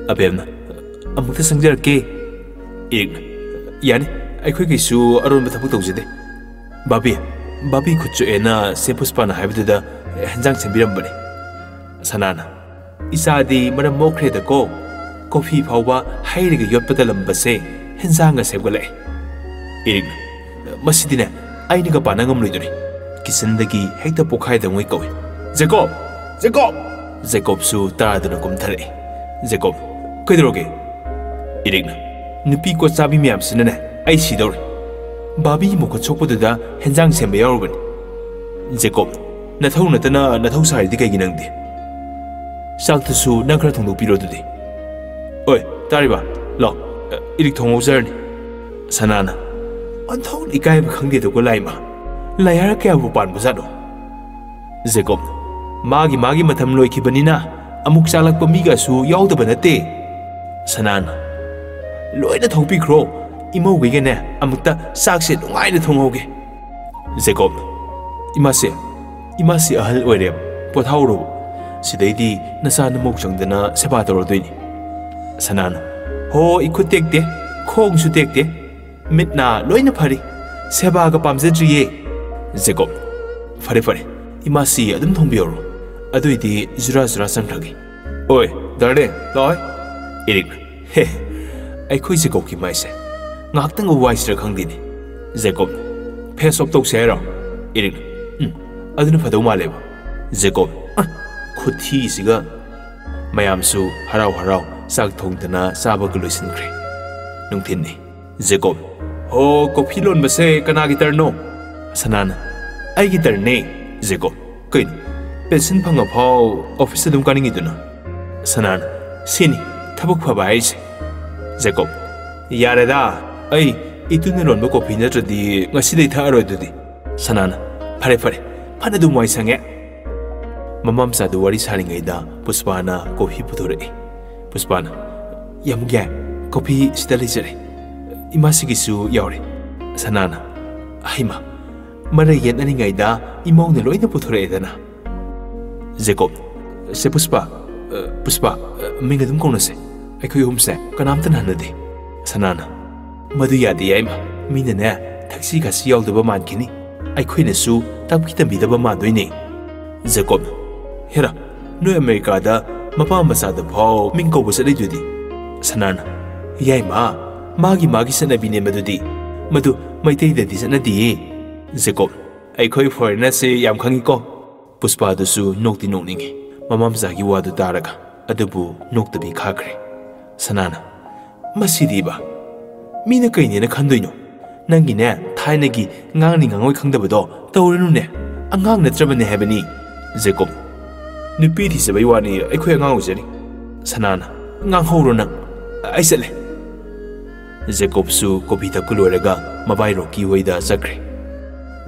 अबेमना अमुक्ता संजरके एक यानी अखोई किसु अरुण थबक तौजदे बाबी खुच्चो एना से पुष्पाना हाइबदुदा हंजांग सेंबिरंबने सनाना इसादी मरम मोख्रेदको कॉफी फाउबा हाइरगे योटपदा लंबसे हंजांग सेबगले एक मसिदिने आइनिगा पानांगम लुइदुनी किचनदगी हेक्ता पोखाइदंगोय कौवे जेकोब सु तारादुना कुमथरे जेकोब कइदरोगे इरिगना नुपी को चाबी म्याम सिनने आई सिदौरे बाबी मुख छोकपदुदा हेंजांग सेंबे यावरबनी जेकोब नथौ नतना नथौ सारिदि कइगी नंगदे साक्तसु नंग खरा थोंदोपिरो दुदि ओय तारिबा लो इरिक थोंगौजरनी सनाना अंथौ इकाय खंगदे तो को लाइमा लायारा कयाबु पानबु जादो जेकोब मागी मथम लोइखिबनिना अमुक चालक मीगासु याउदब नते सनाना लोइना थोंपिख्रो इमौगैगने अमुक्ता साक्से नुंगाइना थोंगौगे जेकोब इमासे अहल ओइरे पोथाउरो सिदैदी नसा नमोक चंगदना सेबा तौरदोइनी सनाना हो इखु टेकते खोंगसु टेकते मिटना लोइना फरी सेबागा पामजद्रिये जेकोब फरे इमासी अदुम थोंबियोरो अदुइदी जुरा संख्रगे ओय दरदे लॉय इरिक हे अखोई जेकोब की माइसे ngakhtang waisra khangdini जेकोब फेस ऑफ तौसे रो इरिक अदुना फदौ मालेबा जेकोब खुथी सिगा मयामसु हराव साग थोंदना साबग लोइसिनख्रे नुंथिननि जेकोब हो कॉफी लोन बसे कनागी तरनो सनाना आइगी तरने जेकोब कइन पेंशन फंगा फाउ ऑफिस दुम कानिंगी दुना सनाना सिनी थबक फबा आइसे जेकोब यारेदा आई इतुने लोनबो कॉफी नत्रदि ngasiदै थारोदुदि सनाना फरे फने दुम वाइ संगे ममम सादु वारी सारिङैदा पुष्पाना कॉफी पुथोरे पुष्पाना यमगे कॉफी सिदा लेजरे इमासिगिसु यावरे सनाना आइमा मरे येननिङैदा इमौने लोइना पुथोरेदना जेकोब से पुष्पा मिंग दुम कोनसे अखोय हुमसे कनामतन हनदे सनाना मधु यादे आइमा मीनने थक्सी गासी यावदबा मानखिनी अखोयनसु तापकी तंबिदबा मादोइने जेकोब हेरा नो अमेरिका दा मपा मसादा फाव मिंग कौबो सदैदुदी सनाना याइमा मागी सनबिने मधु मैतैददि सनदी जेकोब अखोय फॉरेनर से याम खंगिको पुष्पा दुसु नोक्ति नोकनिंगे ममामजागी वादु तारगा अदुबु नोक्तबी खाखरे सनाना मसिदीबा मीना कइनेना खंदोइनो नंगिने थाइनगी ngang खंगदबदो तौरनुने अंगांग नत्रबने हेबनी जेकोब नुपी थिसबई वानी अखोय अंगांग उजरी सनाना ngang हौरो नंग आइसले जेकोब सु कॉफी तक लोरगा मबाई रोकी होइदा चक्रे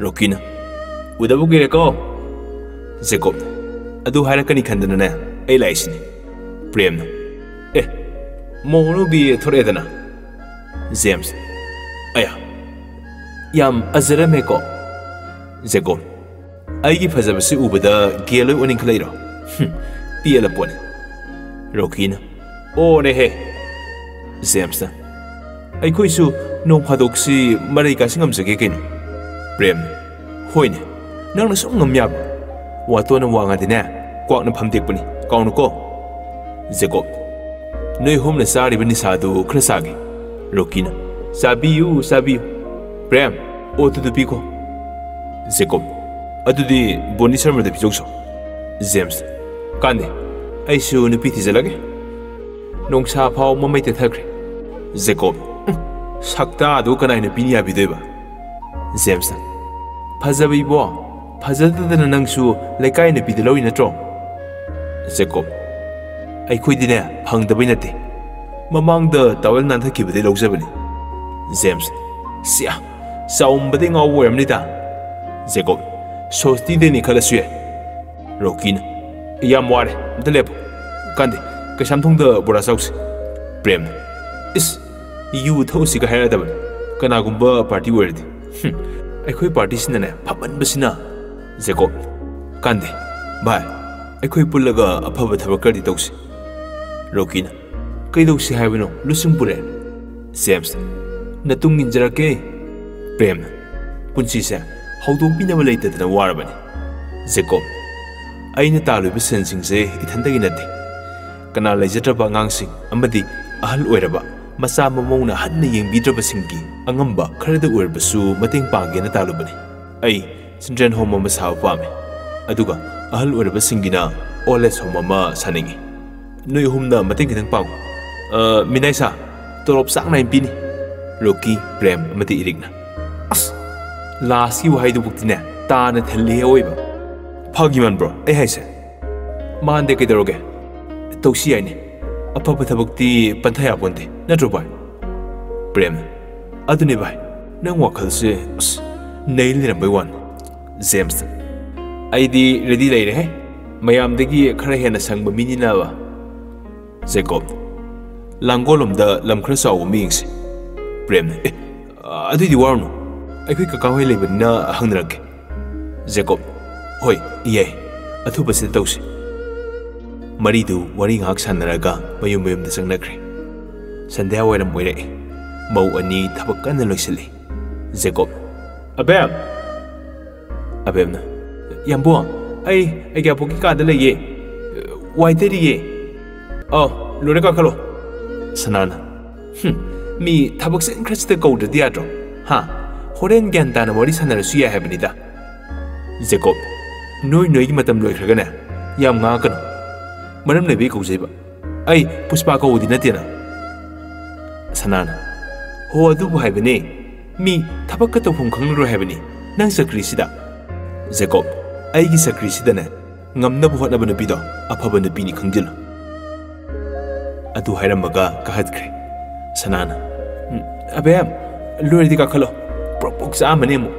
रोकीना उदबु गेको जेकोब अदु हारकनी खंदनने ए लाइसिनी प्रेम ए मोनो बी थोरेदना जेम्स अया याम अजरमेको जेकोब आइगी फजबसे उबदा गेलोय ओनिंखलैरो पियला पोने रोकीना ओरे हे जेम्स अखोइसु नों फादोक्सी मरै कासिंगमजगे केनो प्रेम होइने नंगना सुम ngam वातोना वांगादिने क्वाकना फमदेकपनि काउनुको जेकोब नोय होमना सारिबा निसादु खरसागे रोकीना साबियु प्रेम ओ तुदुपिको जेकोब अदुदि बोनी शर्मादे पिजोक्सो जेम्स कांदे आइसु नुपी थिजलगे नोंसा फाव ममैते थखरे Jacob sakta adu kanai na pinya bideba James फजबो फजदना नंगसु लेकाय ना पिदलoi नट्रो जेकोब अखोइदिने फंगदबई नते ꯃꯃꯥꯡꯗ ꯇꯥꯋꯦꯜ ꯅꯥꯟꯊꯈꯤꯕꯗꯩ ꯂꯧꯖꯕꯅꯤ ꯖꯦꯝꯁ ꯁꯤꯌꯥ ꯆꯥꯎꯝꯕꯗꯩ ꯉꯥꯎꯕ ꯑꯣꯏꯔꯝꯅꯤꯗ ꯖꯦꯀꯣꯕ ꯁꯣꯁꯇꯤꯗꯩꯅꯤ ꯈꯜꯂꯁꯨ ꯌꯥꯏ ꯔꯣꯀꯤꯅ ꯌꯥꯝ ꯋꯥꯔꯦ ꯑꯝꯇ ꯂꯦꯞꯄꯣ ꯀꯥꯟꯗꯦ ꯀꯩꯁꯥꯝꯊꯣꯡꯗ ꯕꯣꯔꯥ ꯆꯧꯁꯤ ꯄ꯭ꯔꯦꯝꯅ ꯏꯁ ꯌꯨ ꯊꯛꯎꯁꯤꯒ ꯍꯥꯏꯔꯗꯕꯅꯤ ꯀꯅꯥꯒꯨꯝꯕ ꯄꯥꯔꯇꯤ ꯑꯣꯏꯔꯗꯤ ꯑꯩꯈꯣꯏ ꯄꯥꯔꯇꯤꯁꯤꯅꯅꯦ ꯐꯝꯃꯟꯕꯁꯤꯅ ꯖꯦꯀꯣꯕ ꯀꯥꯟꯗꯦ ꯚꯥꯏ ꯑꯩꯈꯣꯏ ꯄꯨꯜꯂꯒ ꯑꯐꯕ ꯊꯕꯛ ꯈꯔꯗꯤ ꯇꯧꯁꯤ ꯔꯣꯀꯤꯅ ꯀꯩꯗꯧꯁꯤ ꯍꯥꯏꯕꯅꯣ ꯂꯨꯆꯤꯡ ꯄꯨꯔꯦ ꯖꯦꯝꯁ ꯅꯇꯨꯡ ꯏꯟꯖꯔꯛꯀꯦ ꯄ꯭ꯔꯦꯝꯅ ꯄꯨꯟꯁꯤꯁꯦ ꯍꯧꯗꯣꯛꯄꯤꯅꯕ ꯂꯩꯇꯗꯅ ꯋꯥꯔꯕꯅꯤ ꯖꯦꯀꯣꯕ ꯑꯩꯅ ꯇꯥꯜꯂꯤꯕ ꯁꯦꯟꯁꯤꯡꯁꯦ ꯏꯊꯟꯇꯒꯤ ꯅꯠꯇꯦ ꯀꯅꯥ ꯂꯩꯖꯗ꯭ꯔꯕ ꯑꯉꯥꯡꯁꯤꯡ ꯑꯃꯗꯤ ꯑꯍꯜ ꯑꯣꯏꯔꯕ ꯃꯆꯥ ꯃꯃꯧꯅ ꯍꯟꯅ ꯌꯦꯡꯕꯤꯗ꯭ꯔꯕꯁꯤꯡꯒꯤ ꯑꯉꯝꯕ ꯈꯔꯗ ꯑꯣꯏꯔꯕꯁꯨ ꯃꯇꯦꯡ ꯄꯥꯡꯒꯦꯅ ꯇꯥꯜꯂꯨꯕꯅꯤ ꯑꯩ ꯆꯤꯜꯗ꯭ꯔꯦꯟ ꯍꯣꯝ ꯑꯃ ꯁꯥꯕ ꯄꯥꯝꯃꯤ ꯑꯗꯨꯒ ꯑꯍꯜ ꯑꯣꯏꯔꯕꯁꯤꯡꯒꯤꯅ ꯑꯣꯜ ꯑꯦꯖ ꯍꯣꯝ ꯑꯃ ꯁꯥꯅꯤꯡꯉꯤ ꯅꯣꯏ ꯑꯍꯨꯝꯅ ꯃꯇꯦꯡ ꯈꯤꯇꯪ ꯄꯥꯡꯉꯨ ꯃꯤꯅꯥꯏꯁꯥ ꯇꯣꯂꯣꯞ ꯆꯥꯡ ꯅꯥꯏꯅ ꯄꯤꯅꯤ ꯔꯣꯀꯤ ꯄ꯭ꯔꯦꯝ ꯑꯃꯗꯤ ꯏꯔꯤꯛꯅ ꯑꯁ ꯂꯥꯁꯀꯤ ꯋꯥꯍꯩꯗꯨꯕꯨꯛꯇꯤꯅꯦ ꯇꯥꯅ ꯊꯜꯂꯤ ꯑꯣꯏꯕ ꯐꯥꯒꯤ ꯃꯥꯟꯕ꯭ꯔꯣ ꯑꯩ ꯍꯥꯏꯁꯦ ꯃꯥꯟꯗꯦ ꯀꯩꯗꯧꯔꯒꯦ ꯇꯧꯁꯤ ꯌꯥꯏꯅꯦ ꯑꯐꯕ ꯊꯕꯛꯇꯤ ꯄꯟꯊꯥ ꯌꯥꯄꯣꯟꯇꯦ ꯅꯠꯇ꯭ꯔꯣ ꯚꯥꯏ ꯄ꯭ꯔꯦꯝ ꯑꯗꯨꯅꯤ ꯚꯥꯏ ꯅꯪ ꯋꯥꯈꯜꯁꯦ ꯑꯁ ꯅꯩ ꯂꯩꯔꯝꯕꯩ ꯋꯥꯅꯤ ꯖꯦꯝꯁ ꯑꯩꯗꯤ ꯔꯦꯗꯤ ꯂꯩꯔꯦꯍꯦ ꯃꯌꯥꯝꯗꯒꯤ ꯈꯔ ꯍꯦꯟꯅ ꯁꯪꯕ ꯃꯤꯅꯤꯅꯕ ꯖꯦꯀꯣꯕ ꯂꯥꯡꯒꯣꯜꯂꯣꯝꯗ ꯂꯝ ꯈꯔ ꯆꯥꯎꯕ ꯑꯃ ꯌꯦꯡꯁꯤ ꯄ꯭ꯔꯦꯝꯅ ꯑꯗꯨꯏꯗꯤ ꯋꯥꯔꯨꯅꯨ ꯑꯩꯈꯣꯏ ꯀꯀꯥ ꯍꯣꯏ ꯂꯩꯕꯅꯤꯅ ꯍꯪꯅꯔꯛꯀꯦ ꯖꯦꯀꯣꯕ ꯍꯣꯏ ꯌꯥꯏ ꯑꯊꯨꯕꯁꯤꯗ ꯇꯧꯁꯤ ꯃꯔꯤꯗꯨ ꯋꯥꯔꯤ ꯉꯥꯏꯍꯥꯛ ꯁꯥꯟꯅꯔꯒ ꯃꯌꯨꯝ ꯃꯌꯨꯝꯗ ꯆꯪꯅꯈ꯭ꯔꯦ ꯁꯟꯙ꯭ꯌꯥ ꯋꯥꯏꯔꯝ ꯑꯣꯏꯔꯛꯏ ꯃꯧ ꯑꯅꯤ ꯊꯕꯛ ꯀꯟꯅ ꯂꯣꯏꯁꯤꯜꯂꯤ ꯖꯦꯀꯣꯕ ꯑꯕꯦꯝ ꯑꯕꯦꯝꯅ ꯌꯥꯝꯕꯣ ꯑꯩ ꯑꯩꯒ꯭ꯌꯥꯄꯣꯛꯀꯤ ꯀꯥꯗ ꯂꯩꯌꯦ ꯋꯥꯏ ꯇꯩꯔꯤꯌꯦ ꯂꯣꯏꯔ ꯀꯥꯈꯠꯂꯣ ꯁꯅꯥꯅ ꯃꯤ ꯊꯕꯛ ꯆꯤꯟꯈ꯭ꯔꯁꯤꯗ ꯀꯧꯗ꯭ꯔꯗꯤ ꯌꯥꯗ꯭ꯔꯣ ꯍꯥ ꯍꯣꯔꯦꯟ ꯒ꯭ꯌꯥꯟ ꯇꯥꯅ ꯋꯥꯔꯤ ꯁꯥꯟꯅꯔꯁꯨ ꯌꯥꯏ ꯍꯥꯏꯕꯅꯤꯗ ꯖꯦꯀꯣꯕ ꯅꯣꯏꯒꯤ ꯃꯇꯝ ꯂꯣꯏꯈ꯭ꯔꯒꯅꯦ ꯌꯥꯝ ꯉꯥꯡꯀꯅꯨ ꯃꯔꯝ ꯂꯩꯕꯩ ꯀꯧꯖꯩꯕ ꯑꯩ ꯄꯨꯁꯄꯥ ꯀꯧꯕꯗꯤ ꯅꯠꯇꯦꯅ ꯁꯅꯥꯅ ꯍꯣ ꯑꯗꯨꯕꯨ ꯍꯥꯏꯕꯅꯦ ꯃꯤ ꯊꯕꯛꯀ ꯇꯧꯐꯝ ꯈꯪꯂꯔꯣꯏ ꯍꯥꯏꯕꯅꯤ ꯅꯪ ꯆꯀ꯭ꯔꯤꯁꯤꯗ ꯖꯦꯀꯣꯕ ꯑꯩꯒꯤ ꯆꯀ꯭ꯔꯤꯁꯤꯗꯅꯦ ꯉꯝꯅꯕ ꯍꯣꯠꯅꯕ ꯅꯨꯄꯤꯗꯣ ꯑꯐꯕ ꯅꯨꯄꯤꯅꯤ ꯈꯪꯖꯤꯜꯂꯨ ꯑꯗꯨ ꯍꯥꯏꯔꯝꯃꯒ ꯀꯥꯈꯠꯈ꯭ꯔꯦ ꯁꯅꯥꯅ ꯑꯕꯦꯝ ꯂꯣꯏꯔꯗꯤ ꯀꯥꯈꯠꯂꯣ ꯄ꯭ꯔꯣꯛ ꯄ꯭ꯔꯣꯛ ꯆꯥꯝꯃꯅꯤ ꯑꯃꯨꯛ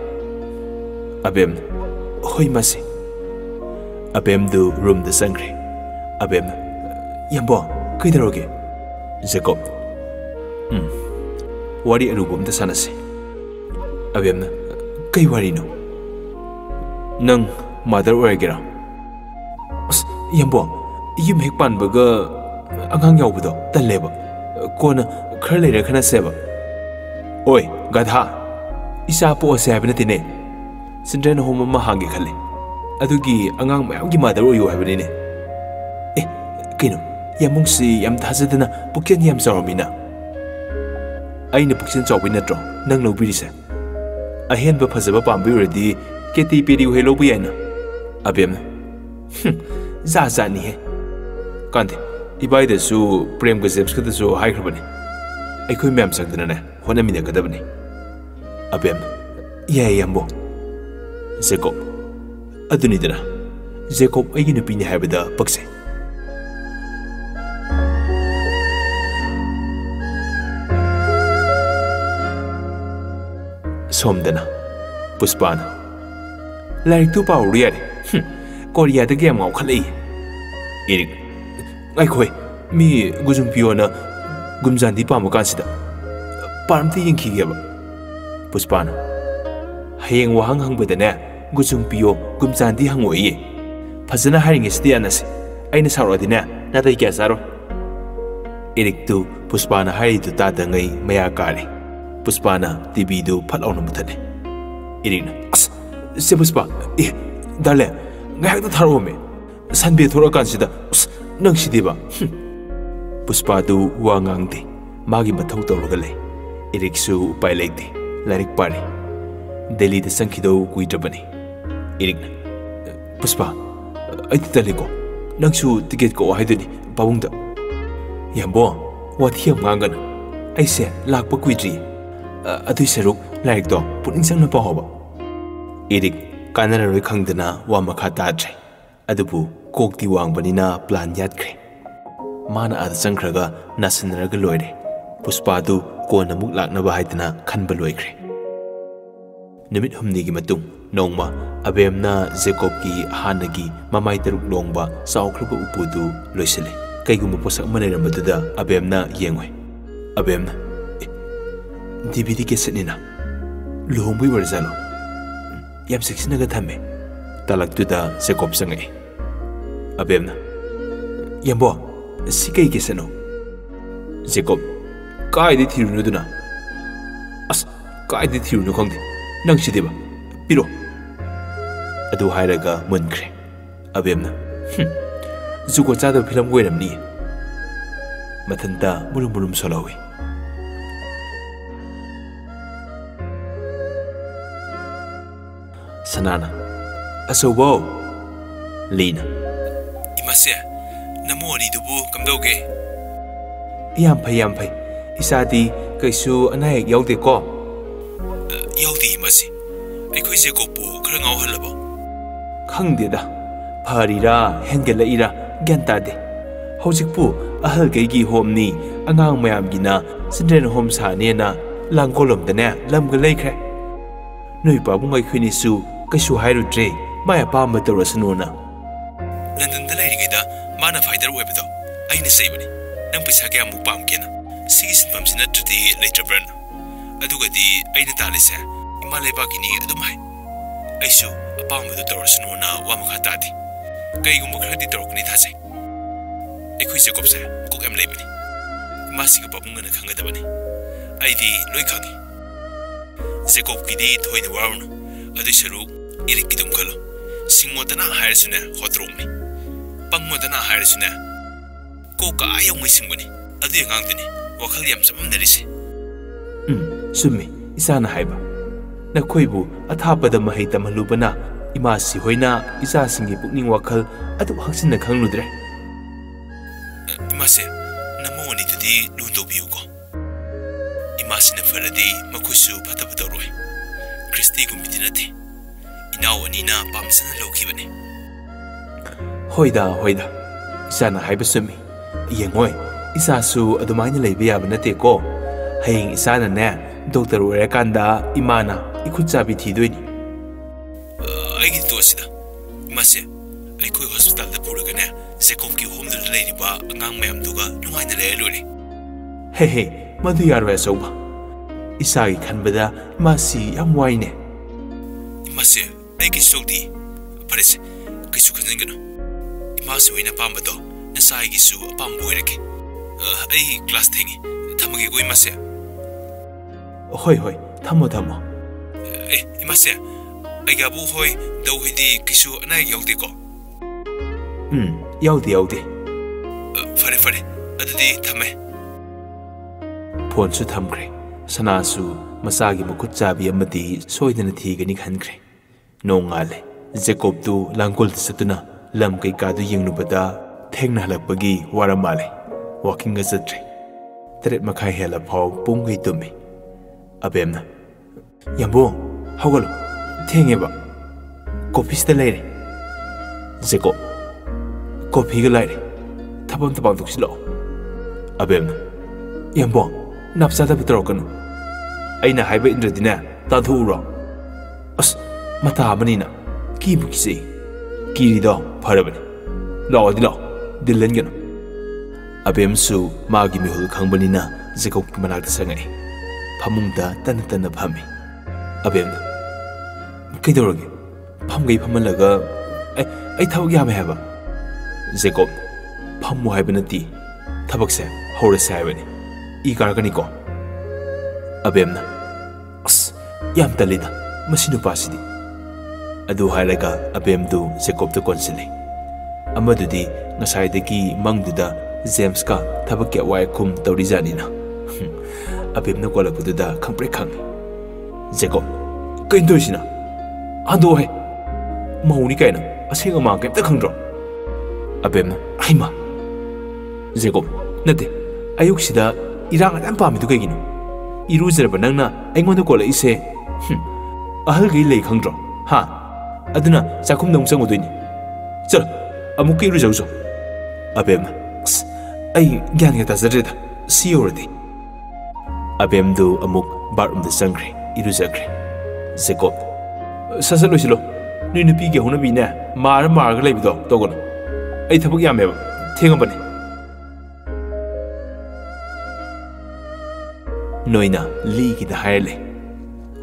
ꯑꯕꯦꯝꯅ ꯍꯣꯏ ꯃꯥꯁꯤ ꯑꯕꯦꯝꯗꯨ ꯔꯨꯝꯗ ꯆꯪꯈ꯭ꯔꯦ ꯑꯕꯦꯝꯅ ꯌꯥꯝꯕꯣ ꯀꯩꯗꯧꯔꯒꯦ ꯖꯦꯀꯣꯕ ꯋꯥꯔꯤ ꯑꯔꯨꯕ ꯑꯝꯇ ꯁꯥꯟꯅꯁꯤ ꯑꯕꯦꯝꯅ ꯀꯩ ꯋꯥꯔꯤꯅꯣ ꯅꯪ ꯃꯥꯗꯔ ꯑꯣꯏꯔꯒꯦꯔꯥ ꯑꯁ ꯌꯥꯝꯕꯣ ꯌꯨꯝ ꯍꯦꯛ ꯄꯥꯟꯕꯒ ꯑꯉꯥꯡ ꯌꯥꯎꯕꯗꯣ ꯇꯜꯂꯦꯕ ꯀꯣꯟꯅ ꯈꯔ ꯂꯩꯔ ꯈꯟꯅꯁꯦꯕ ꯑꯣꯏ ꯒꯙꯥ ꯏꯆꯥ ꯄꯣꯛꯑꯁꯦ ꯍꯥꯏꯕ ꯅꯠꯇꯦꯅꯦ ꯆꯤꯜꯗ꯭ꯔꯦꯟ ꯍꯣꯝ ꯑꯃ ꯍꯥꯡꯒꯦ ꯈꯜꯂꯦ ꯑꯗꯨꯒꯤ ꯑꯉꯥꯡ ꯃꯌꯥꯝꯒꯤ ꯃꯥꯗꯔ ꯑꯣꯏꯌꯨ ꯍꯥꯏꯕꯅꯤꯅꯦ ꯀꯩꯅꯣ ꯌꯥꯝꯕꯨꯡꯁꯤ ꯌꯥꯝ ꯊꯥꯖꯗꯅ ꯄꯨꯛꯆꯦꯜ ꯌꯥꯝ ꯆꯥꯎꯔꯝꯃꯤꯅ ꯑꯩꯅ ꯄꯨꯛꯆꯦꯜ ꯆꯥꯎꯕꯩ ꯅꯠꯇ꯭ꯔꯣ ꯅꯪ ꯂꯧꯕꯤꯔꯤꯁꯦ ꯑꯍꯦꯟꯕ ꯐꯖꯕ ꯄꯥꯝꯕꯩ ꯑꯣꯏꯔꯗꯤ ꯀꯦꯇꯤ ꯄꯦꯔꯤ ꯍꯣꯏ ꯂꯧꯕ ꯌꯥꯏꯅ ꯑꯕꯦꯝꯅ ꯖꯥꯠ ꯖꯥꯠꯅꯤꯍꯦ ꯀꯥꯟꯗꯦ ꯏꯕꯥꯏꯗꯁꯨ ꯄ꯭ꯔꯦꯝꯒ ꯖꯦꯝꯁꯀꯗꯁꯨ ꯍꯥꯏꯈ꯭ꯔꯕꯅꯤ ꯑꯩꯈꯣꯏ ꯃꯌꯥꯝ ꯆꯪꯗꯅꯅꯦ ꯍꯣꯠꯅꯃꯤꯟꯅꯒꯗꯕꯅꯤ ꯑꯕꯦꯝꯅ ꯌꯥꯏ ꯌꯥꯝꯕꯣ ꯖꯦꯀꯣꯕ ꯑꯗꯨꯅꯤꯗꯅ ꯖꯦꯀꯣꯕ ꯑꯩꯒꯤ ꯅꯨꯄꯤꯅꯤ ꯍꯥꯏꯕꯗ ꯄꯛꯆꯩ ꯁꯣꯝꯗꯅ ꯄꯨꯁꯄꯥꯅ ꯂꯥꯏꯔꯤꯛꯇꯨ ꯄꯥꯎꯔꯨ ꯌꯥꯔꯦ ꯀꯣꯔꯤꯌꯥꯗꯒꯤ ꯌꯥꯝ ꯉꯥꯎꯈꯠꯂꯛꯏ ꯏꯔꯤꯛ ꯉꯥꯏꯈꯣꯏ ꯃꯤ ꯒꯨꯖꯨꯡꯄꯤꯌꯣꯅ ꯒꯨꯝꯖꯥꯟꯗꯤ ꯄꯥꯝꯕ ꯀꯥꯟꯁꯤꯗ ꯄꯥꯔꯝꯇ ꯌꯦꯡꯈꯤꯒꯦꯕ ꯄꯨꯁꯄꯥꯅ ꯍꯌꯦꯡ ꯋꯥꯍꯪ ꯍꯪꯕꯗꯅꯦ ꯒꯨꯖꯨꯡꯄꯤꯌꯣ ꯒꯨꯝꯖꯥꯟꯗꯤ ꯍꯪꯉꯣꯏꯌꯦ ꯐꯖꯅ ꯍꯥꯏꯔꯤꯉꯩꯁꯤꯗ ꯌꯥꯅꯁꯤ ꯑꯩꯅ ꯁꯥꯎꯔꯛꯑꯗꯤꯅꯦ ꯅꯥꯇꯩ ꯀꯌꯥ ꯆꯥꯔꯣꯏ ꯏꯔꯤꯛꯇꯨ ꯄꯨꯁꯄꯥꯅ ꯍꯥꯏꯔꯤꯗꯨ ꯇꯥꯗꯉꯩ ꯃꯌꯥ ꯀꯥꯔꯦ ꯄꯨꯁꯄꯥꯅ ꯇꯤꯚꯤꯗꯨ ꯐꯠ ꯂꯥꯎꯅ ꯃꯨꯊꯠꯂꯦ ꯏꯔꯤꯛꯅ ꯑꯁ ꯁꯦ ꯄꯨꯁꯄꯥ ꯗꯥꯔꯂꯦ ꯉꯥꯏꯍꯥꯛꯇ ꯊꯥꯔꯛꯑꯣꯃꯦ ꯁꯟꯕꯦ ꯊꯣꯔꯛꯑꯀꯥꯟꯁꯤꯗ ꯑꯁ ꯅꯪ ꯁꯤꯗꯤꯕ ꯄꯨꯁꯄꯥꯗꯨ ꯋꯥ ꯉꯥꯡꯗꯦ ꯃꯥꯒꯤ ꯃꯊꯧ ꯇꯧꯔꯒ ꯂꯩ ꯏꯔꯤꯛꯁꯨ ꯎꯄꯥꯏ ꯂꯩꯇꯦ ꯂꯥꯏꯔꯤꯛ ꯄꯥꯔꯤ ꯗꯦꯜꯂꯤꯗ ꯆꯪꯈꯤꯗꯧ ꯀꯨꯏꯗ꯭ꯔꯕꯅꯤ ꯏꯔꯤꯛꯅ ꯄꯨꯁꯄꯥ ꯑꯩꯗꯤ ꯇꯜꯂꯤꯀꯣ ꯅꯪꯁꯨ ꯇꯤꯀꯦꯠ ꯀꯛꯑꯣ ꯍꯥꯏꯗꯣꯏꯅꯤ ꯄꯥꯕꯨꯡꯗ ꯌꯥꯝꯕꯣ ꯋꯥꯊꯤ ꯌꯥꯝ ꯉꯥꯡꯒꯅꯨ ꯑꯩꯁꯦ ꯂꯥꯛꯄ ꯀꯨꯏꯗ꯭ꯔꯤ ꯑꯗꯨꯏ ꯁꯔꯨꯛ ꯂꯥꯏꯔꯤꯛꯇꯣ ꯄꯨꯛꯅꯤꯡ ꯆꯪꯅ ꯄꯥꯍꯧꯕ ꯏꯔꯤꯛ ꯀꯥꯟꯅꯔꯔꯣꯏ ꯈꯪꯗꯅ ꯋꯥ ꯃꯈꯥ ꯇꯥꯗ꯭ꯔꯦ ꯑꯗꯨꯕꯨ ꯀꯣꯛꯇꯤ ꯋꯥꯡꯕꯅꯤꯅ ꯄ꯭ꯂꯥꯟ ꯌꯥꯠꯈ꯭ꯔꯦ माना आद चंख्रगा नासनरगा लोइरे पुष्पादु कोन अमुक लाक्नबा हाइदना खनबा लोइख्रे निमित हमनीगी मतुंग नोंगमा अबेमना जेकोब की हानगी ममाई तरुक लोंगबा साउख्रबा उपुदु लोइसले कईगुम पोसक मनेरमदुदा अबेमना येंगोय अबेमना DVD केसेटनिना लुहोंबुई वरजालो याम सेक्सिनगा थमे तलक्तुदा जेकोब संगे अबेमना यम्बो सिकई केसेनो जेकोब कायदि थिरुनुदुना अस कायदि थिरुनु खंदे नंसिदेबा पिरो अदु हायरगा मुनख्रे अबेमना जुगो चादो फिल्म गोइरमनी मथंता मुरुम मुरुम सोलावे सनाना असोबो लीना इमासे नमोनी दुबु कमदोगे याम फै इसादी कैसु अनायक याउदे को याउदे इमासे अखोइ जेकोबु खरा गावहलबो खंगदेदा फरीरा हेंगलइरा ग्यान तादे हौजिकपु अहल गैगी होमनी अंगांग मयामगिना चिल्ड्रेन होम सानेना लांगोलमदने लमग लैख्रे नोइ पाबुंग अखोइनिसु कैसु हाइरुद्रे माया पाम तौरसनुना लंदन द लैरिगैदा माना फाइटर ओइबदो अइना सैबनी नंग पैसा क्या मु पामकेना सिगी सिनपमसि नत्रदि लैत्रब्रन अदुगदि अइना तालिसे इमा लेबागिनी अदुम हाय अइसु अपामदो तौरसनुना वा मखा तादि कईगुम खरदि तौरकनि थाजै एखोइ जेकोबसे कुक एम लेबनी मासिग पाबुंगना खंगदबनी आइदि लोइ खंगी जेकोब किदि थोइना वारुनु अदि सरुक इरिकिदुम खलो सिंगमोदना हायरसुने होत्रोंनि पंगमोदना हायरसुने कोका आयोंगै सिंगबनी अदि गांगदनि वखल याम सममनरिसे सुम्मी इसाना हाइबा नखोइबु अथापद महै तमहलुबना इमासी होइना इसा सिंगी पुकनिंग वखल अदु हक्सिन खंगलुद्रे इमासे नमोनि तुदि लुंदोबियुको इमासिना फरदि मखुसु फतबतरोय क्रिस्टी गुमिदि नथि इनावनिना पामसना लौखिबनी होइदा इसाना हाइबा सुम्मी येंगोय इसासु अदुमाइना लैबा याबा नतेको हयेंग इसाना ने डॉक्टर ओइरकांदा इमाना इखुचाबि थिदोइनी आइगी तोसिदा इमासे अखोइ हॉस्पिटल दा पुरगने जेकोब की होम दल लैरिबा अंगांग मयामदुगा नुंगाइना ले लोरे हे मदु यारवा सोबा इसागी खनबदा इमासी याम वाइने इमासे अइगी सोगदी फरेसे कैसु खनजनगनो इमासे होइना पामबदो नसाइगिसु अपाम बोइरके अइ क्लास थेंगी थमगे गो इमासे होय थमो ए इमासे अइगाबु होय दौहिदी किसु अनाय याउदेको याउदे फरे अदुदी थमे फोन सु थमख्रे सनासु मसागी मखुत चाबी अमदी सोइदना थीगनी खनख्रे नोंगाले जेकोब तु लांगोल सतुना लम कैकादु यंगनुबदा थेंगना हलकपगी वारमाले वाकिंग गजत्रे तरेट मखाई हेला फाव पुंगै तुमे अबेमना यंबो हगलो थेंगेबा कॉफीस्ता लेरे जेकोब कॉफी लाइरे थपम तबां दुखसिलो अबेमना यंबो नापसादा बितरकनु अइना हाइबा इंद्रदिना ताथुरो अस मता अमनिना कीबु किसे कीरिदो फरबनी लाओ दिलनगनो अबेमसु मागी मिहुल खंबनिना जेकोब की मनाक संगै फमुंगदा तन फमी अबेमना कइदोरगे फमगै फमलगा ऐ थबक यामे हाबा जेकोब फमु हाइबनती थबकसे हौरसे हाइबनी ई कारगनिको अबेमना अस याम तलिदा मसिनु पासिदी अदु हाइरगा अबेमदु जेकोब तो कोनसिले अमदुदी ngsaidagi mangduda James ka thabak ya wai khum tawri janina abim na kola pududa khangpre khang Jacob kain doisina ando hai mauni kaina asenga ma kepta khangro abim na aima Jacob nate ayuk sida irang adam pami du kaigino iruzerba nangna aingonda kola ise ahal gi lei khangro ha aduna chakum nong changodoini chal amuki iruzauso abem ꯑꯩ ꯒ꯭ꯌꯥꯟꯒ ꯇꯥꯖꯗ꯭ꯔꯦꯗ ꯁꯤ ꯌꯧꯔꯗꯤ ꯑꯕꯦꯝꯗꯨ ꯑꯃꯨꯛ ꯕꯥꯠꯔꯨꯝꯗ ꯆꯪꯈ꯭ꯔꯦ ꯏꯔꯨꯖꯈ꯭ꯔꯦ ꯖꯦꯀꯣꯕ ꯁꯠ ꯁꯠ ꯂꯣꯏꯁꯤꯜꯂꯣ ꯅꯣꯏ ꯅꯨꯄꯤꯒꯤ ꯍꯧꯅꯕꯤꯅꯦ ꯃꯥꯔꯒ ꯂꯩꯕꯗꯣ ꯇꯧꯒꯅꯨ ꯑꯩ ꯊꯕꯛ ꯌꯥꯝꯃꯦꯕ ꯊꯦꯡꯉꯕꯅꯤ ꯅꯣꯏꯅ ꯂꯤꯒꯤꯗ ꯍꯥꯏꯔ ꯂꯩ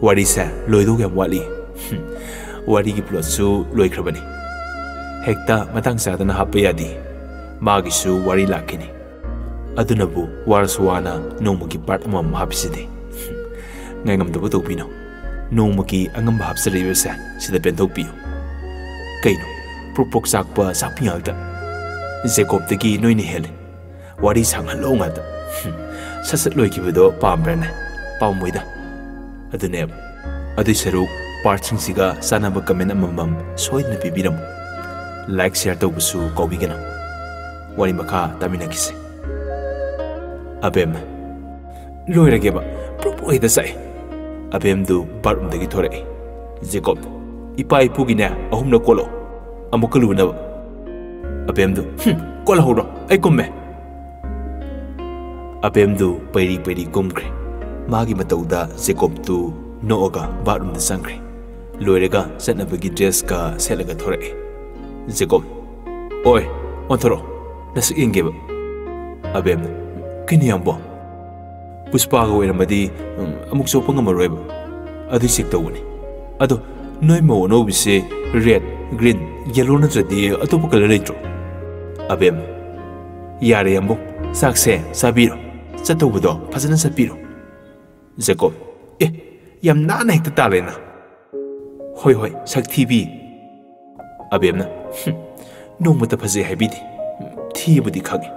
ꯋꯥꯔꯤꯁꯦ ꯂꯣꯏꯗꯧ ꯌꯥꯝ ꯋꯥꯠꯂꯤ ꯋꯥꯔꯤꯒꯤ ꯄ꯭ꯂꯣꯠꯁꯨ ꯂꯣꯏꯈ꯭ꯔꯕꯅꯤ ꯍꯦꯛꯇ ꯃꯇꯥꯡ ꯆꯥꯗꯅ ꯍꯥꯞꯄ ꯌꯥꯗꯦ ꯃꯥꯒꯤꯁꯨ ꯋꯥꯔꯤ ꯂꯥꯛꯈꯤꯅꯤ ꯑꯗꯨꯅꯕꯨ ꯋꯥꯔꯁꯨ ꯋꯥꯅ ꯅꯣꯡꯃꯒꯤ ꯄꯥꯔꯠ ꯑꯃꯃꯝ ꯍꯥꯞꯄꯤꯁꯤꯗꯤ ꯉꯥꯏꯉꯝꯗꯕ ꯇꯧꯕꯤꯅꯣ ꯅꯣꯡꯃꯒꯤ ꯑꯉꯝꯕ ꯍꯥꯞꯆꯔꯤꯕꯁꯦ ꯁꯤꯗ ꯄꯦꯟꯊꯣꯛꯄꯤꯌꯨ ꯀꯩꯅꯣ ꯄ꯭ꯔꯣꯛ ꯆꯥꯛꯄ ꯆꯥꯛꯄꯤ ꯉꯥꯛꯇ ꯖꯦꯀꯣꯕꯇꯒꯤ ꯅꯣꯏꯅ ꯍꯦꯜꯂꯤ ꯋꯥꯔꯤ ꯁꯥꯡꯍꯜꯂꯣ ꯉꯥꯛꯇ ꯁꯠ ꯁꯠ ꯂꯣꯏꯈꯤꯕꯗꯣ ꯄꯥꯝꯕ꯭ꯔꯅꯦ ꯄꯥꯝꯃꯣꯏꯗ ꯑꯗꯨꯅꯦꯕ ꯑꯗꯨꯏ ꯁꯔꯨꯛ ꯄꯥꯔꯠꯁꯤꯡꯁꯤꯒ ꯆꯥꯅꯕ ꯀꯃꯦꯟ ꯑꯃꯃꯝ ꯁꯣꯏꯗꯅ ꯄꯤꯕꯤꯔꯝꯃꯨ ꯂꯥꯏꯛ ꯁꯤꯌꯔ ꯇꯧꯕꯁꯨ ꯀꯥꯎꯕꯤꯒꯅꯨ ꯋꯥꯔꯤ ꯃꯈꯥ ꯇꯥꯃꯤꯟꯅꯈꯤꯁꯦ ꯑꯕꯦꯝ ꯂꯣꯏꯔꯒꯦꯕ ꯄ꯭ꯔꯣꯛ ꯍꯦꯛꯇ ꯆꯥꯛꯑꯦ ꯑꯕꯦꯝꯗꯨ ꯕꯥꯠꯔꯨꯝꯗꯒꯤ ꯊꯣꯔꯛꯏ ꯖꯦꯀꯣꯕ ꯏꯄꯥ ꯏꯄꯨꯒꯤꯅꯦ ꯑꯍꯨꯝꯂꯛ ꯀꯣꯜꯂꯛꯑꯣ ꯑꯃꯨꯛꯀ ꯂꯨꯅꯕ ꯑꯕꯦꯝꯗꯨ ꯀꯣꯜꯍꯧꯔꯣ ꯑꯩ ꯀꯨꯝꯃꯦ ꯑꯕꯦꯝꯗꯨ ꯄꯩꯔꯤ ꯄꯩꯔꯤ ꯀꯨꯝꯈ꯭ꯔꯦ ꯃꯥꯒꯤ ꯃꯇꯧꯗ ꯖꯦꯀꯣꯕꯇꯨ ꯅꯣꯛꯑꯒ ꯕꯥꯠꯔꯨꯝꯗ ꯆꯪꯈ꯭ꯔꯦ ꯂꯣꯏꯔꯒ ꯆꯠꯅꯕꯒꯤ ꯗ꯭ꯔꯦꯁꯀ ꯁꯦꯠꯂꯒ ꯊꯣꯔꯛꯑꯦ ꯖꯦꯀꯣꯕ ꯑꯣꯏ ꯑꯣꯟꯊꯣꯔꯛꯑꯣ ꯅꯁꯛ ꯌꯦꯡꯒꯦꯕ ꯑꯕꯦꯝꯅ ꯀꯩꯅꯣ ꯌꯥꯝꯕꯣ ꯄꯨꯁꯄꯥꯒ ꯑꯣꯏꯔꯝꯃꯗꯤ ꯑꯃꯨꯛ ꯆꯣꯞꯄ ꯉꯝꯃꯔꯣꯏꯕ ꯑꯗꯨꯏ ꯆꯦꯛ ꯇꯧꯕꯅꯤ ꯑꯗꯣ ꯅꯣꯏ ꯃꯧ ꯑꯅꯧꯕꯤꯁꯦ ꯔꯦꯗ ꯒ꯭ꯔꯤꯟ ꯌꯦꯜꯂꯣ ꯅꯠꯇ꯭ꯔꯗꯤ ꯑꯇꯣꯞꯄ ꯀꯂꯔ ꯂꯩꯇ꯭ꯔꯣ ꯑꯕꯦꯝ ꯌꯥꯔꯦ ꯌꯥꯝꯕꯣ ꯆꯥꯛꯁꯦ ꯆꯥꯕꯤꯔꯣ ꯆꯠꯇꯧꯕꯗꯣ ꯐꯖꯅ ꯆꯠꯄꯤꯔꯣ ꯖꯦꯀꯣꯕ ꯌꯥꯝ ꯅꯥꯟꯅ ꯍꯦꯛꯇ ꯇꯥꯜꯂꯦꯅ ꯍꯣꯏ ꯍꯣꯏ ꯁꯛ ꯊꯤꯕꯤ ꯑꯕꯦꯝꯅ ꯅꯣꯡꯃꯇ ꯐꯖꯩ ꯍꯥꯏꯕꯤꯗꯦ ꯊꯤꯕꯨꯗꯤ ꯈꯪꯉꯤ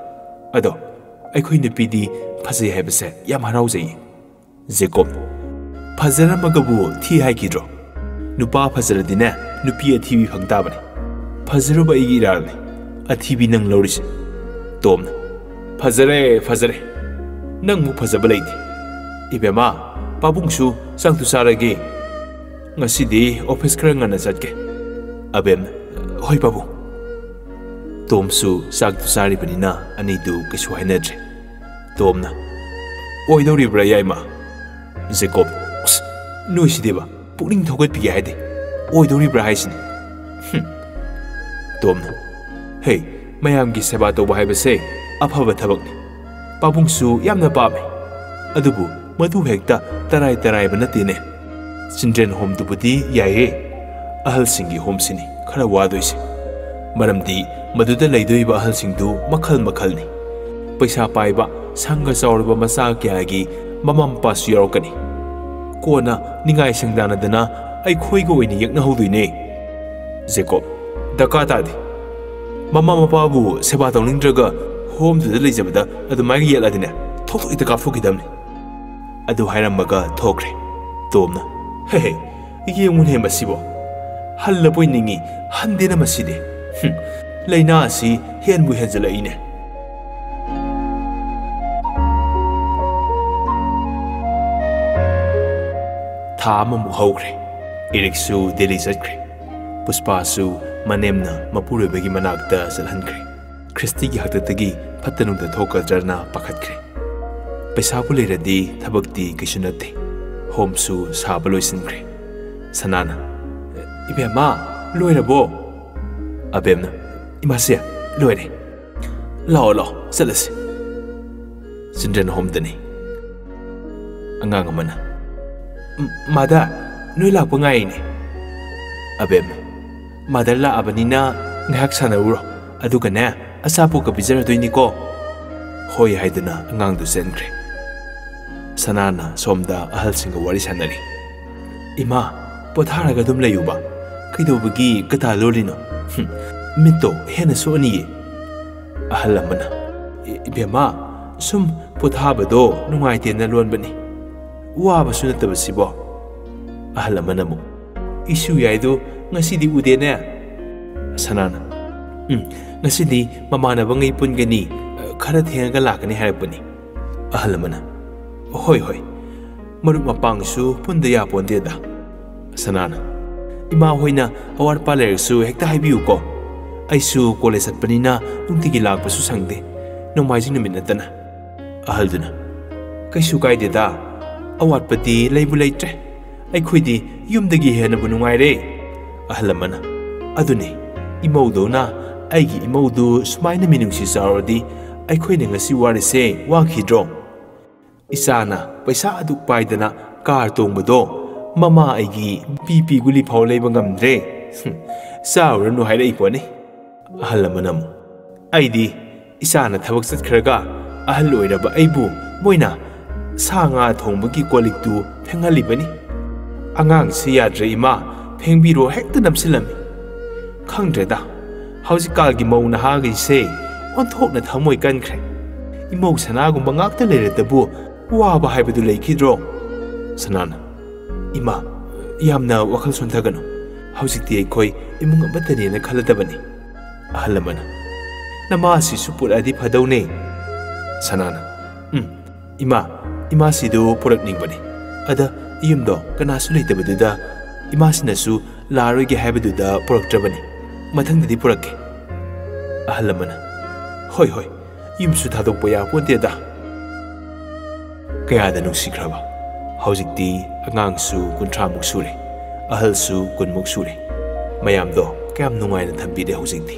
ꯑꯗꯣ ꯑꯩꯈꯣꯏ ꯅꯨꯄꯤꯗꯤ ꯐꯖꯩ ꯍꯥꯏꯕꯁꯦ ꯌꯥꯝ ꯍꯔꯥꯎꯖꯩꯌꯦ ꯖꯦꯀꯣꯕ ꯐꯖꯔꯝꯃꯒꯕꯨ ꯊꯤ ꯍꯥꯏꯈꯤꯗ꯭ꯔꯣ ꯅꯨꯄꯥ ꯐꯖꯔꯗꯤꯅꯦ ꯅꯨꯄꯤ ꯑꯊꯤꯕꯤ ꯐꯪ ꯇꯥꯕꯅꯤ ꯐꯖꯔꯨꯕ ꯑꯩꯒꯤ ꯏꯔꯥꯜꯅꯤ ꯑꯊꯤꯕꯤ ꯅꯪ ꯂꯧꯔꯤꯁꯦ ꯇꯣꯝꯅ ꯐꯖꯔꯦ ꯐꯖꯔꯦ ꯅꯪꯃꯨꯛ ꯐꯖꯕ ꯂꯩꯇꯦ ꯏꯕꯦꯝꯃ ꯄꯥꯕꯨꯡꯁꯨ ꯆꯥꯛꯇꯨ ꯆꯥꯔꯒꯦ ꯉꯁꯤꯗꯤ ꯑꯣꯐꯤꯁ ꯈꯔ ꯉꯟꯅ ꯆꯠꯀꯦ ꯑꯕꯦꯝꯅ ꯍꯣꯏ ꯄꯥꯕꯨꯡ ꯇꯣꯝꯁꯨ ꯆꯥꯛꯇꯨ ꯆꯥꯔꯤꯕꯅꯤꯅ ꯑꯅꯤꯗꯨ ꯀꯩꯁꯨ ꯍꯥꯏꯅꯗ꯭ꯔꯦ ꯇꯣꯝꯅ ꯑꯣꯏꯗꯧꯔꯤꯕ꯭ꯔꯥ ꯌꯥꯏꯃ ꯖꯦꯀꯣꯕ ꯅꯣꯏꯁꯤꯗꯤꯕ ꯄꯨꯛꯅꯤꯡ ꯊꯧꯒꯠꯄꯤꯒꯦ ꯍꯥꯏꯗꯦ ꯑꯣꯏꯗꯧꯔꯤꯕ꯭ꯔꯥ ꯍꯥꯏꯁꯤꯅꯤ ꯇꯣꯝꯅ ꯍꯦ ꯃꯌꯥꯝꯒꯤ ꯁꯦꯕꯥ ꯇꯧꯕ ꯍꯥꯏꯕꯁꯦ ꯑꯐꯕ ꯊꯕꯛꯅꯤ ꯄꯥꯕꯨꯡꯁꯨ ꯌꯥꯝꯅ ꯄꯥꯝꯃꯦ ꯑꯗꯨꯕꯨ ꯃꯗꯨ ꯍꯦꯛꯇ ꯇꯔꯥꯏꯕ ꯅꯠꯇꯦꯅꯦ ꯆꯤꯜꯗ꯭ꯔꯦꯟ ꯍꯣꯝꯗꯨꯕꯨꯗꯤ ꯌꯥꯏꯌꯦ ꯑꯍꯜꯁꯤꯡꯒꯤ ꯍꯣꯝꯁꯤꯅꯤ ꯈꯔ ꯋꯥꯗꯣꯏꯁꯦ ꯃꯔꯝꯗꯤ ꯃꯗꯨꯗ ꯂꯩꯗꯣꯏꯕ ꯑꯍꯜꯁꯤꯡꯗꯨ ꯃꯈꯜ ꯃꯈꯜꯅꯤ ꯄꯩꯁꯥ ꯄꯥꯏꯕ ꯁꯪꯒ ꯆꯥꯎꯔꯕ ꯃꯆꯥ ꯀꯌꯥꯒꯤ ꯃꯃꯥ ꯃꯄꯥꯁꯨ ꯌꯥꯎꯔꯛꯀꯅꯤ ꯀꯣꯟꯅ ꯅꯤꯡꯉꯥꯏ ꯁꯪꯗꯥꯅꯗꯅ ꯑꯩꯈꯣꯏꯒ ꯑꯣꯏꯅ ꯌꯦꯛꯅꯍꯧꯗꯣꯏꯅꯦ ꯖꯦꯀꯣꯕ ꯗꯔꯀꯥꯔ ꯇꯥꯗꯦ ꯃꯃꯥ ꯃꯄꯥꯕꯨ ꯁꯦꯕꯥ ꯇꯧꯅꯤꯡꯗ꯭ꯔꯒ ꯍꯣꯝꯗꯨꯗ ꯂꯩꯖꯕꯗ ꯑꯗꯨꯃꯥꯏꯅ ꯌꯦꯠꯂꯗꯤꯅꯦ ꯊꯣꯛ ꯍꯦꯛꯇ ꯀꯥꯞꯊꯣꯛꯈꯤꯗꯕꯅꯤ ꯑꯗꯨ ꯍꯥꯏꯔꯝꯃꯒ ꯊꯣꯛꯈ꯭ꯔꯦ ꯇꯣꯝꯅ ꯍꯦ ꯌꯦꯡꯉꯨꯅꯦ ꯃꯁꯤꯕꯣ ꯍꯜꯂꯕꯣꯏ ꯅꯤꯡꯉꯤ ꯍꯟꯗꯦꯅ ꯃꯁꯤꯗꯤ ꯂꯩꯅꯥ ꯑꯁꯤ ꯍꯦꯟꯕꯨ ꯍꯦꯟꯖꯜꯂꯛꯏꯅꯦ ꯊꯥ ꯑꯃꯃꯨꯛ ꯍꯧꯈ꯭ꯔꯦ ꯏꯔꯤꯛꯁꯨ ꯗꯦꯜꯂꯤ ꯆꯠꯈ꯭ꯔꯦ ꯄꯨꯁꯄꯥꯁꯨ ꯃꯅꯦꯝꯅ ꯃꯄꯨꯔꯣꯏꯕꯒꯤ ꯃꯅꯥꯛꯇ ꯆꯠꯍꯟꯈ꯭ꯔꯦ ꯈ꯭ꯔꯤꯁꯇꯤꯒꯤ ꯍꯥꯛꯇꯛꯇꯒꯤ ꯐꯠꯇ ꯅꯨꯡꯗ ꯊꯣꯛꯀꯗ꯭ꯔꯅ ꯄꯥꯈꯠꯈ꯭ꯔꯦ ꯄꯩꯁꯥꯕꯨ ꯂꯩꯔꯗꯤ ꯊꯕꯛꯇꯤ ꯀꯩꯁꯨ ꯅꯠꯇꯦ ꯍꯣꯝꯁꯨ ꯁꯥꯕ ꯂꯣꯏꯁꯤꯟꯈ꯭ꯔꯦ ꯁꯅꯥꯅ ꯏꯕꯦꯝꯃ ꯂꯣꯏꯔꯕꯣ ꯑꯕꯦꯝꯅ ꯏꯃꯥꯁꯦ ꯂꯣꯏꯔꯦ ꯂꯥꯛꯑꯣ ꯆꯠꯂꯁꯤ ꯆꯤꯜꯗ꯭ꯔꯦꯟ ꯍꯣꯝꯗꯅꯤ ꯑꯉꯥꯡ ꯑꯃꯅ ꯃꯥꯗꯔ ꯅꯣꯏ ꯂꯥꯛꯄ ꯉꯥꯏꯔꯤꯅꯦ ꯑꯕꯦꯝꯅ ꯃꯥꯗꯔ ꯂꯥꯛꯑꯕꯅꯤꯅ ꯉꯥꯏꯍꯥꯛ ꯁꯥꯟꯅꯔꯨꯔꯣ ꯑꯗꯨꯒꯅꯦ ꯑꯆꯥꯄꯣꯠꯀ ꯄꯤꯖꯔꯗꯣꯏꯅꯤꯀꯣ ꯍꯣꯏ ꯍꯥꯏꯗꯨꯅ ꯑꯉꯥꯡꯗꯨ ꯆꯦꯟꯈ꯭ꯔꯦ ꯁꯅꯥꯅ ꯁꯣꯝꯗ ꯑꯍꯜꯁꯤꯡꯒ ꯋꯥꯔꯤ ꯁꯥꯟꯅꯔꯤ ꯏꯃꯥ ꯄꯣꯊꯥꯔꯒ ꯑꯗꯨꯝ ꯂꯩꯌꯨꯕ ꯀꯩꯗꯧꯕꯒꯤ ꯀꯇꯥ ꯂꯣꯜꯂꯤꯅꯣ ꯃꯤꯠꯇꯣ ꯍꯦꯟꯅ ꯁꯣꯛꯑꯅꯤꯌꯦ ꯑꯍꯜ ꯑꯃꯅ ꯏꯕꯦꯝꯃ ꯁꯨꯝ ꯄꯣꯊꯥꯕꯗꯣ ꯅꯨꯡꯉꯥꯏꯇꯦꯅ ꯂꯣꯟꯕꯅꯤ ꯋꯥꯕꯁꯨ ꯅꯠꯇꯕꯁꯤꯕꯣ ꯑꯍꯜ ꯑꯃꯅ ꯑꯃꯨꯛ ꯏꯁꯨ ꯌꯥꯏꯗꯣ ꯉꯁꯤꯗꯤ ꯎꯗꯦꯅꯦ ꯁꯅꯥꯅ ꯉꯁꯤꯗꯤ ꯃꯃꯥꯟꯅꯕꯉꯩ ꯄꯨꯟꯒꯅꯤ khara thenga lakani harapani ahalamana hoi marup mapangsu punda ya ponde da sanana ima hoina awar paler su hekta haibiu ko aisu college atpanina nungtigi lakpasu sangde ꯅꯣꯡꯃꯥꯏꯖꯤꯡ ꯅꯨꯃꯤꯠ ꯅꯠꯇꯅ ꯑꯍꯜꯗꯨꯅ ꯀꯩꯁꯨ ꯀꯥꯏꯗꯦꯗ ꯑꯋꯥꯠꯄꯗꯤ ꯂꯩꯕꯨ ꯂꯩꯇ꯭ꯔꯦ ꯑꯩꯈꯣꯏꯗꯤ ꯌꯨꯝꯗꯒꯤ ꯍꯦꯟꯅꯕꯨ ꯅꯨꯡꯉꯥꯏꯔꯦ ꯑꯍꯜ ꯑꯃꯅ ꯑꯗꯨꯅꯤ ꯏꯃꯧꯗꯧꯅ ꯑꯩꯒꯤ ꯏꯃꯧꯗꯨ ꯁꯨꯃꯥꯏꯅ ꯃꯤꯅꯨꯡꯁꯤ ꯆꯥꯎꯔꯗꯤ ꯑꯩꯈꯣꯏꯅ ꯉꯁꯤ ꯋꯥꯔꯤꯁꯦ ꯋꯥꯈꯤꯗ꯭ꯔꯣ ꯏꯆꯥꯅ ꯄꯩꯁꯥ ꯑꯗꯨꯛ ꯄꯥꯏꯗꯅ ꯀꯥꯔ ꯇꯣꯡꯕꯗꯣ ꯃꯃꯥ ꯑꯩꯒꯤ ꯕꯤꯄꯤ ꯒꯨꯂꯤ ꯐꯥꯎ ꯂꯩꯕ ꯉꯝꯗ꯭ꯔꯦ ꯆꯥꯎꯔꯅꯨ ꯍꯥꯏꯔꯛꯏ ꯄꯣꯠꯅꯤ ꯑꯍꯜ ꯑꯃꯅ ꯑꯃꯨꯛ ꯑꯩꯗꯤ ꯏꯆꯥꯅ ꯊꯕꯛ ꯆꯠꯈ꯭ꯔꯒ ꯑꯍꯜ ꯑꯣꯏꯔꯕ ꯑꯩꯕꯨ ꯃꯣꯏꯅ ꯁꯥ ꯉꯥ ꯊꯣꯡꯕꯒꯤ ꯀꯣꯜꯂꯤꯛꯇꯨ ꯐꯦꯡꯍꯜꯂꯤꯕꯅꯤ ꯑꯉꯥꯡꯁꯤ ꯌꯥꯗ꯭ꯔꯦ ꯏꯃꯥ ꯐꯦꯡꯕꯤꯔꯣ ꯍꯦꯛꯇ ꯅꯝꯁꯤꯜꯂꯝꯃꯤ ꯈꯪꯗ꯭ꯔꯦꯗ ꯍꯧꯖꯤꯛꯀꯥꯜꯒꯤ ꯃꯧ ꯅꯍꯥꯈꯩꯁꯦ ꯑꯣꯟꯊꯣꯛꯅ ꯊꯃꯣꯏ ꯀꯟꯈ꯭ꯔꯦ ꯏꯃꯧ ꯁꯅꯥꯒꯨꯝꯕ ꯉꯥꯛꯇ ꯂꯩꯔꯗꯕꯨ ꯋꯥꯕ ꯍꯥꯏꯕꯗꯨ ꯂꯩꯈꯤꯗ꯭ꯔꯣ ꯁꯅꯥꯅ ꯏꯃꯥ ꯌꯥꯝꯅ ꯋꯥꯈꯜ ꯁꯣꯟꯊꯒꯅꯨ ꯍꯧꯖꯤꯛꯇꯤ ꯑꯩꯈꯣꯏ ꯏꯃꯨꯡ ꯑꯃꯠꯇꯅꯦꯅ ꯈꯜꯂꯗꯕꯅꯤ ꯑꯍꯜ ꯑꯃꯅ ꯅꯃꯥꯁꯤꯁꯨ ꯄꯨꯔꯛꯑꯗꯤ ꯐꯗꯧꯅꯦ ꯁꯅꯥꯅ ꯏꯃꯥꯁꯤꯗꯨ ꯄꯨꯔꯛꯅꯤꯡꯕꯅꯤ ꯑꯗ ꯌꯨꯝꯗꯣ ꯀꯅꯥꯁꯨ ꯂꯩꯇꯕꯗꯨꯗ ꯏꯃꯥꯁꯤꯅꯁꯨ ꯂꯥꯛꯑꯔꯣꯏꯒꯦ ꯍꯥꯏꯕꯗꯨꯗ ꯄꯨꯔꯛꯇ꯭ꯔꯕꯅꯤ ꯃꯊꯪꯗꯗꯤ ꯄꯨꯔꯛꯀꯦ ꯑꯍꯜ ꯑꯃꯅ ꯍꯣꯏ ꯍꯣꯏ ꯌꯨꯝꯁꯨ ꯊꯥꯗꯣꯛꯄ ꯌꯥꯄꯣꯟꯇꯦꯗ ꯀꯌꯥꯗ ꯅꯨꯡꯁꯤꯈ꯭ꯔꯕ ꯍꯧꯖꯤꯛꯇꯤ ꯑꯉꯥꯡꯁꯨ 30ꯃꯨꯛ ꯁꯨꯔꯦ ꯑꯍꯜꯁꯨ 10ꯃꯨꯛ ꯁꯨꯔꯦ ꯃꯌꯥꯝꯗꯣ ꯀꯌꯥꯝ ꯅꯨꯡꯉꯥꯏꯅ ꯊꯝꯕꯤꯔꯦ ꯍꯧꯖꯤꯛꯇꯤ